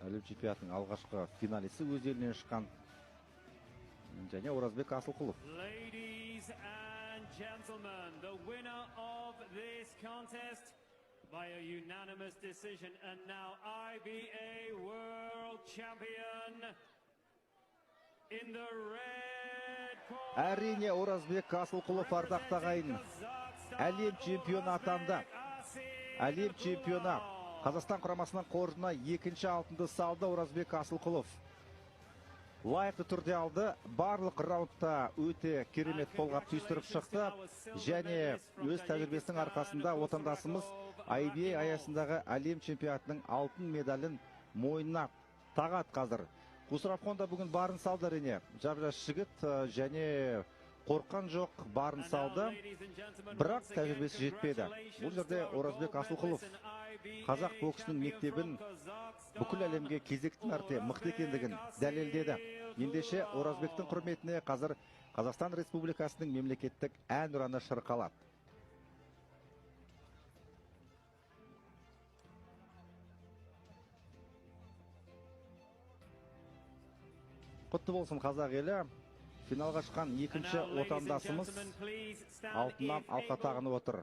әлем чемпионатының алғашқы финалисі өз елінен шыққан және Оразбек Асылқұлов. Ladies and gentlemen, the winner of this contest by a unanimous decision and now IBA World Champion in the red corner. Әрине Оразбек Асылқұлов ардақты ағайын. Әлем чемпионы атанды. Әлем чемпионы Қазақстан құрамасының қоржынына екінші алтынды салды Оразбек Асылқұлов. Лайықты түрде алды. Барлық раундта өте керемет қолғап түйістіріп шықты және өз тәжірибесінің арқасында отандасымыз IBA аясындағы әлем чемпионатының алтын медалін мойнына тағады қазір. Қусырапқонда бүгін барын салды әрине. Жап-жас жігіт және қорқан жоқ, барын салды. Бірақ тәжірибесі жетпеді. Бұл жерде Оразбек Асылқұлов қазақ боксының мектебін бүкіл әлемге кезекті мәрте мықты екендігін дәлелдеді. Ендеше Оразбектің құрметіне қазір Қазақстан Республикасының мемлекеттік әнұраны шырқалады. Құтты болсын қазақ елі. Финалға шыққан екінші отандасымыз алтыннан алқа тағынып отыр.